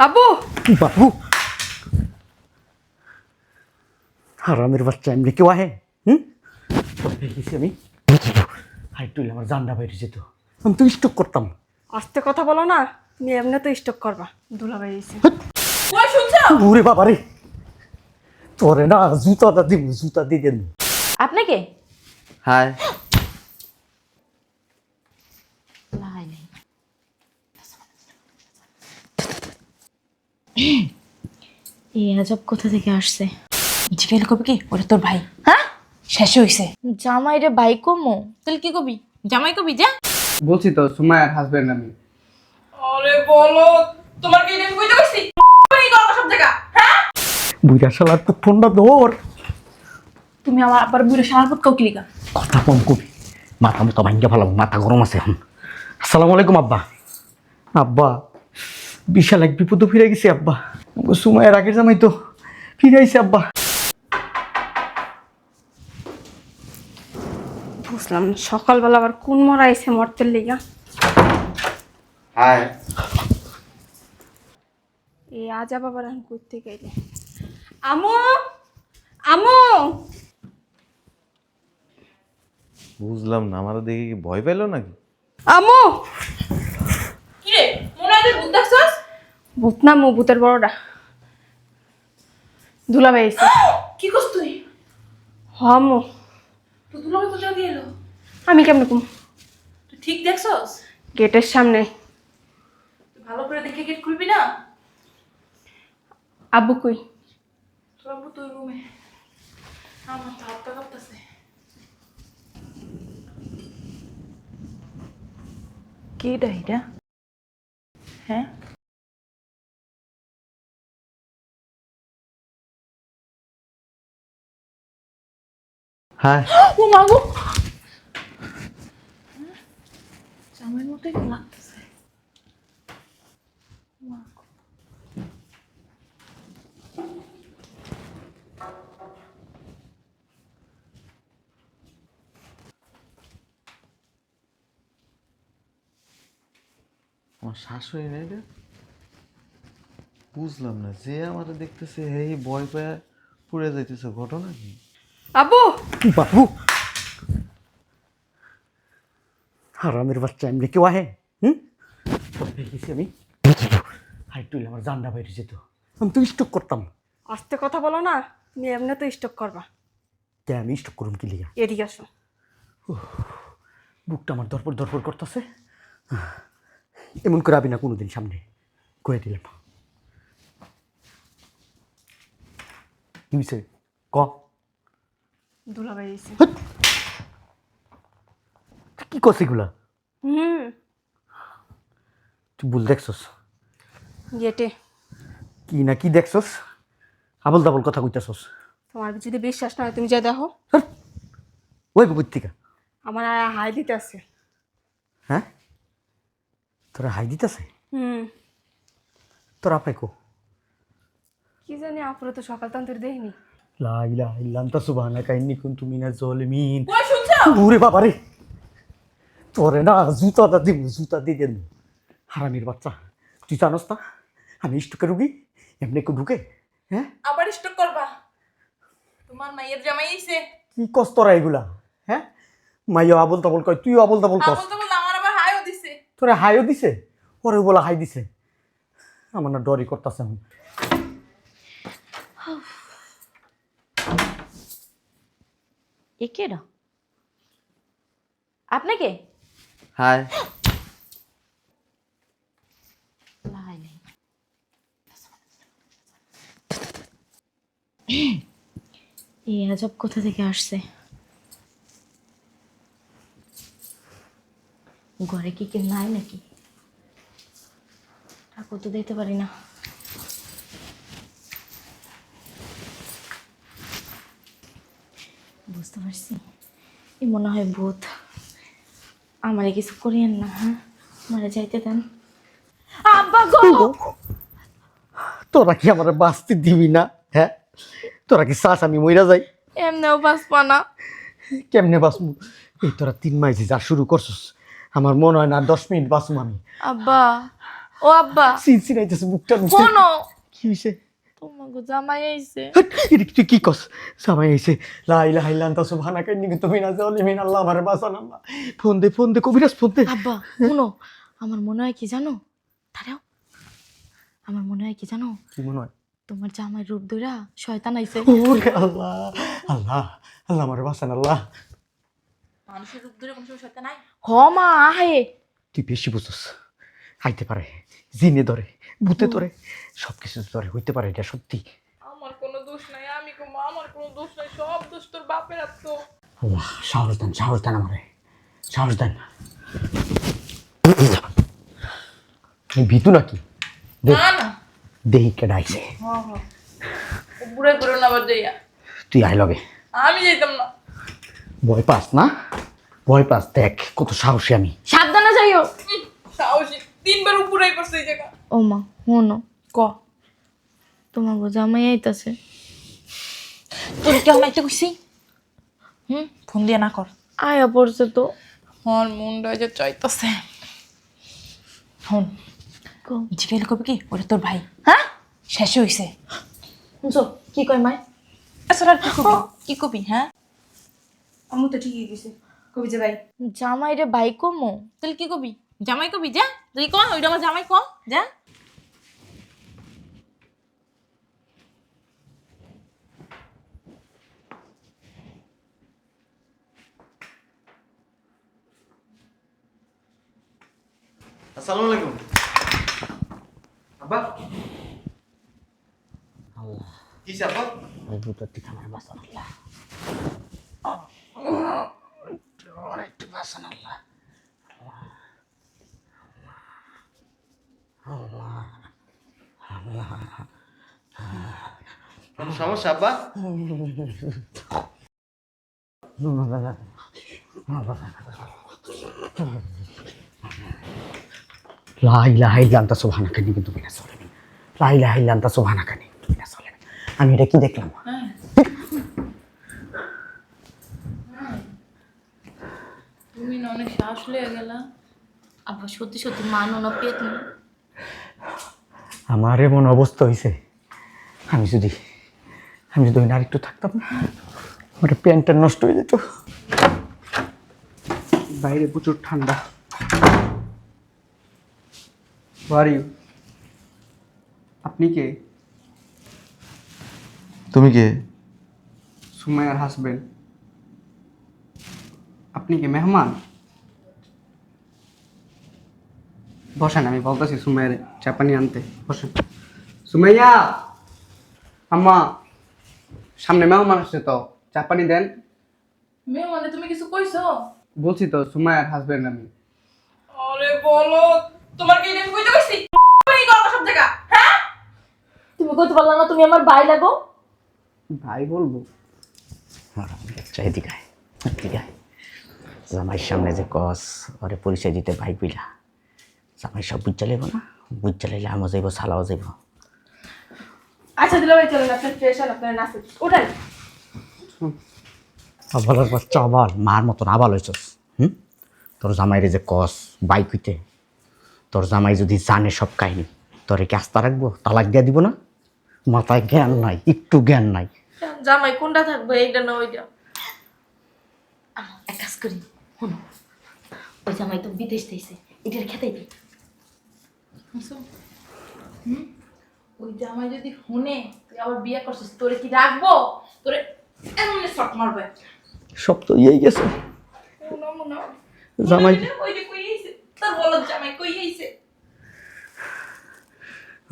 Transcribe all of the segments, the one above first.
আব্বু বাবু হারামের বাচ্চা এমনি কেউ আহে দেখেছি আমি হাইট তুলে আমার জান্ডা বাইরে যেত আমি তো স্টক করতাম। আস্তে কথা বলো না, তুমি এমনি তো স্টক করবা। দুলাভাই এসে ওরে বাবা রে, তোরে না জুতাটা দিব, জুতা দিয়ে দেন। আপনাকে হাই এই আজব কোথা থেকে আসছে? জিজ্ঞেস কবি কি ওটা তোর ভাই? হ্যাঁ, শেষ হইছে। জামাই রে ভাই কমো। তাহলে কি কবি? জামাই কবি যা। বলছি তো সুমাইয়ার হাজবেন্ড আমি। আরে বলো, তোমার কি আমি কইতে কইছি? তুমি করো সব জায়গা, হ্যাঁ? বুইরা শালার তো ফোনটা ধর। তুমি আমার আবার বুড়ো সারাপত কৌকিলিকা। কথা কম কবি, মাথা মতো ভাঙ্গা ফেলাম, মাথা গরম আছে এখন। আসসালামু আলাইকুম আব্বা। আব্বা বিশাল এক বিপদ ফিরে গেছি আব্বা। সময়ের আগের জামাই তো ফিরে আইছে আব্বা। বুঝলাম না, সকালবেলা আবার কোন মরা আইছে মরতের লিগা। হাই এই আজব আবার আমি করতে গেলে। আমু আমু বুঝলাম না, আমার দেখে কি ভয় পেলো নাকি? আমু কি রে, মনে হয় ভূত দেখছস? ভূত না মু, ভূতের বড়টা। দুলাভাই আইছে। কি করছ তুই? হ আমু, তুই দুলাভাই কোথা দিয়ে এলো? আমি কেমনে কম? তুই ঠিক দেখছস? গেটের সামনে। তুই ভালো করে দেখে গেট খুলবি না? আব্বু কই? তোর আব্বু তুই রুমে। আমার তো হাত পা কাঁপতাছে। কি এটা? হ্যাঁ? হ্যাঁ ও মা গো! জামাইয়ের মতোই তো লাগতেছে। মা গো। আমার শাশুড়ি নেই রে। বুঝলাম না, যে আমার দেখতেছে এই ভয় পায় পুড়ে যাইতেছে, ঘটনা কি? আব্বু বাবু হারামের বাচ্চা এমনি কেউ আহে দেখেছি আমি হাইট তুলে আমার জান্ডা বাইরে যেত আমি তো স্টক করতাম। আস্তে কথা বলো না, তুমি এমনি তো স্টক করবা। কে আমি স্টক করুম কি লিগা? এদিকে আসো। বুকটা আমার দরপর দরপর করতেছে। এমন করে আবি না কোনোদিন সামনে, কয়ে দিলাম। কি হয়েছে ক? দুলাভাই আইছে। কি করছে এগুলা? হুম, তুই ভুল দেখছস। গেটে। কি না কি দেখছস? আবল তাবল কথা কইতাছস। তোমার যদি বিশ্বাস না হয় তুমি যা দেখো। ওই পত্রিকা আমার হাই দিতে আছে। হ্যাঁ, তোরা হাই দিতেছে? হুম, তোর আপনি কো? কি জানি আপুরে তো সকাল তন্ত্র দেখিনি। লা ইলাহা ইল্লা আনতা সুবহানাকা ইন্নী কুনতু মিনাজ জালিমিন। ওই শুনছো? ওরে বাবা রে, তোরে না জুতাটা দিব, জুতা দিয়ে দেন। হারামির বাচ্চা, তুই জানোস না আমি স্টকে রুগী? এমনি কেউ ঢুকে? হ্যাঁ, আবার স্টক করবা? তোমার মাইয়ের জামাই আইছে। কি কস তোরা এগুলা? হ্যাঁ, মাইয়া আবল তাবল কয়, তুইও আবল তাবল কস। আবল তাবল আমার আবার হাইও দিছে। তোরা হাইও দিছে, ওরে বলা হাই দিছে। আমার না ডরই করতেছে এখন। এ কে না? আপনাকে হাই এই আজব কোথা থেকে আসছে? ঘরে কি কেউ নাই নাকি? ঠাকুর তো দিতে পারি না। বুঝতে পারছি, এই মনে হয় ভূত। আমারে কিছু করিয়েন না, হ্যাঁ, আমারে যাইতে দেন। আব্বা গো! তোরা কি আমার বাঁচতে দিবি না? হ্যাঁ, তোরা কি চাস আমি মইরা যাই? এমনেও বাঁচবা না। কেমনে বাঁচবো? এই তোরা 3 মাস যা শুরু করছস, আমার মনে হয় না 10 মিনিট বাঁচবো আমি। আব্বা ও আব্বা চিনচিনাইতেছে বুকটার মধ্যে। শোনো, কি হইছে? তোমাকে জামাই আইছে। হাট, এটা তুই কি কস? সবাই আইছে। লা ইলাহা ইল্লাল্লাহ সুবহানাকা ইন্নী কুনতু মিনাজ জালিমিন। আল্লাহ আমারে বাঁচান আল্লাহ। ফোন দে কবিরাজ ফোন দে। আব্বা শোনো, আমার মনে হয় কি জানো, দাঁড়াও, আমার মনে হয় কি জানো, কি মনে হয়? তোমার জামাই রূপ ধইরা শয়তান আইছে। ওরে আল্লাহ আল্লাহ আল্লাহ আমারে বাঁচান আল্লাহ। মানুষের রূপ ধরে কোনো সময় সত্য নাই। হ মা আহে। তুই বেশি বুঝছস। আইতে পারে, জিনে ধরে, ভূতে ধরে, সবকিছু ধরে, হইতে পারে এটা সত্যি। আমার কোনো দোষ নাই, আমি কমা আমার কোনো দোষ নাই, সব দোষ তোর বাপের। তো আল্লাহ সাহস দেন আমারে, সাহস দেন। এই ভীতু নাকি? না না, দেহি কেডা আইছে। হ্যাঁ হ্যাঁ, ও বুড়ে করে না আবার যাইয়া। তুই আই লগে। আমি যাইতাম না। ভয় পাস না? ভয় পাস? দেখ কত সাহসী আমি। সাবধানে যাইও। সাহসী 3 বার উপরেই করছে এই জায়গা। ও মা শোনো, ক তোমার জামাই আইতাছে। তোর কেমন একটা কইছি? ফোন দিয়ে না কর। আয়া পড়ছে তো। হর মুন্ডা যে চাইতাছে। ফোন কো জিগাইলে কবি কি ওরে তোর ভাই? হ্যাঁ, শেষ হইছে। শুনছো কি কই মাই? আসলে আর কি কবি? কি কবি? হ্যাঁ, আমু তো ঠিকই কইছে, কবি যে ভাই। জামাই রে ভাই কমো। তাহলে কি কবি? জামাই কবি যা, তুই ক ওইটা আমার জামাই ক যা। আসসালামু আলাইকুম আব্বা। আল্লাহ কি আব্বা? ওই ভূতের থেকে আমার বাঁচান আল্লাহ। একটু বাঁচান আল্লাহ। কোনো সমস্যা আব্বা? লা ইলাহা ইল্লা আনতা সুবহানাকা ইন্নী কুনতু মিনাজ জালিমিন। লা ইলাহা ইল্লা আনতা সুবহানাকা ইন্নী কুনতু মিনাজ জালিমিন। আমি এটা কি দেখলাম? তুমি না অনেক শ্বাস লয়ে গেলা। আব্বা সত্যি সত্যি মানো না পেট না। আমার এমন অবস্থা হয়েছে, আমি যদি ওই নারী একটু থাকতাম না, আমার প্যান্টটা নষ্ট হয়ে যেত। বাইরে প্রচুর ঠান্ডা। বাড়ি আপনি কে? তুমি কে? সুমাইয়ার হাজবেন্ড। আপনি কি মেহমান? বসেন, আমি বলতেছি সুমাইয়ার চা পানি আনতে। বসেন। সুমাইয়া, আম্মা সামনে মেহমান আসছে তো, চা পানি দেন। মেয়ে মানে তুমি কিছু কইছো? বলছি তো সুমাইয়ার হাজবেন্ড আমি। আরে বলো, তোমার কি এরকম কইতে কইছি? তুমি করো সব জায়গা। হ্যাঁ, তুমি কইতে পারলা না তুমি আমার ভাই লাগো? ভাই বলবো? এদিকে জামাইয়ের সামনে যে কস ওরে পরিচয় দিতে ভাই বুঝলা, জামাই সব বুঝ চালাইব না, বুঝ চালাইলে আমও যাইব, সালাও যাইব। আচ্ছা দিলে ভাই চলেন, আপনার ফ্রেশ আর আপনার নাচে ওঠাই। আবালের বাচ্চা আবাল, মার মতন আবাল হয়েছস। তোর জামাইরে যে কস বাইক হইতে, তোর জামাই যদি জানে সব কাহিনী, তোরে কি আস্থা রাখবো? তালাক দিয়ে দিব না? মাথায় জ্ঞান নাই, একটু জ্ঞান নাই। জামাই কোনটা থাকবে, এইটা না ওইটা? এক কাজ করি, শোনো, ওই জামাই তো বিদেশ দিয়েছে, এটার খেতে দিই। ওই জামাই যদি শুনে তুই আবার বিয়ে করছিস, তোরে কি রাখবো? তোরে এমন শট মারবে। সব তো ইয়েই গেছে। জামাই ওই যে কই আইছে তোর বলদ জামাই, কই আইছে?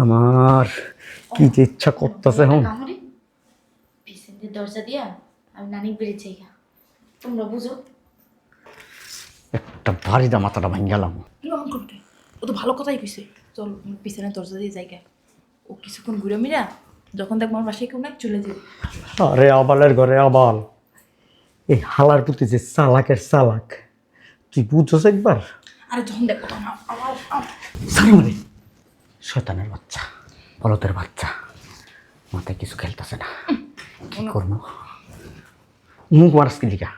আমার কি যে ইচ্ছা করতেছে এখন। কামড়ি পিছন দিয়ে দরজা দিয়া আমি নানি বেরিয়ে যাই, তোমরা বুঝো। একটা ভারী দা মাথাটা ভাঙ গেলাম। এমন করতে ও তো ভালো কথাই কইছে। চল পিছনে দরজা দিয়ে যাই। ও কিছুক্ষণ ঘুরে মিরা যখন দেখবো আমার বাসায় কেউ নাই চলে যাবে। আরে আবালের ঘরে আবাল, এই হালার প্রতি যে চালাকের চালাক, তুই বুঝছস একবার? আরে যখন দেখবো তখন আমার সামনে শয়তানের বাচ্চা, বলদের বাচ্চা, মাথায় কিছু খেলতেছে না, কি করবো? মুখ মারস কি লিখা,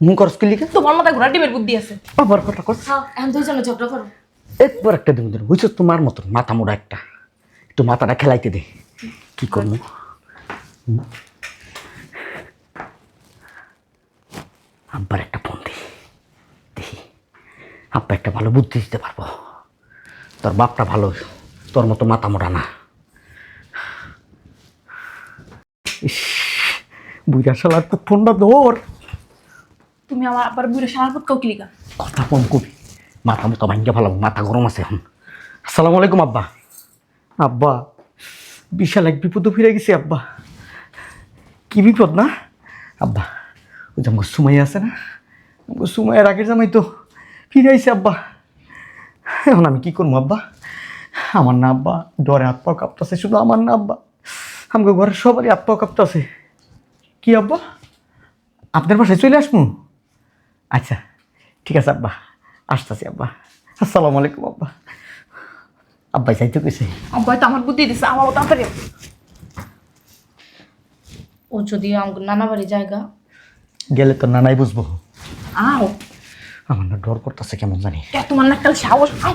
মুখ করস কি লিখা? তোমার মাথায় ঘোড়া ডিমের বুদ্ধি আছে। আবার কথা কর। হ্যাঁ এখন দুইজনে ঝগড়া করো। একবার একটা দিন দিন বুঝছো তোমার মতন মাথা মোড়া একটা একটু মাথাটা খেলাইতে দে কি করবো আব্বার একটা ফোন দেখি আব্বা একটা ভালো বুদ্ধি দিতে পারবো তোর বাপটা ভালো তোর মতো মাথা মোড়া না ইস বুঝা শালার ফোনটা ধর তুমি আমার আবার বুড়ো সারাপত কাউ কিলিকা কথা কম কবি মাথা মতো ভাঙ্গা ভালো মাথা গরম আছে এখন আসসালামু আলাইকুম আব্বা আব্বা বিশাল এক বিপদ ফিরে গেছি আব্বা কি বিপদ না আব্বা ওই যে আমার সুমাই আছে না আমার সুমাইয়ের আগের জামাই তো ফিরে আইছে আব্বা এখন আমি কি করবো আব্বা আমার না আব্বা ডরে হাত পাও কাঁপতেছে শুধু আমার না আব্বা আমাকে ঘরের সবারই হাত পাও কাঁপতেছে কি আব্বা আপনার বাসায় চলে আসবো আচ্ছা ঠিক আছে আব্বা আসতেছি আব্বা আসসালামু আলাইকুম আব্বা আব্বাই চাইতে কইছে আব্বাই তো আমার বুদ্ধি দিছে আমার তাড়াতাড়ি ও যদি নানা বাড়ি জায়গা গেলে তো নানাই বুঝবো আও আমার না ডর করতেছে কেমন জানি তোমার না কাল সাহস আও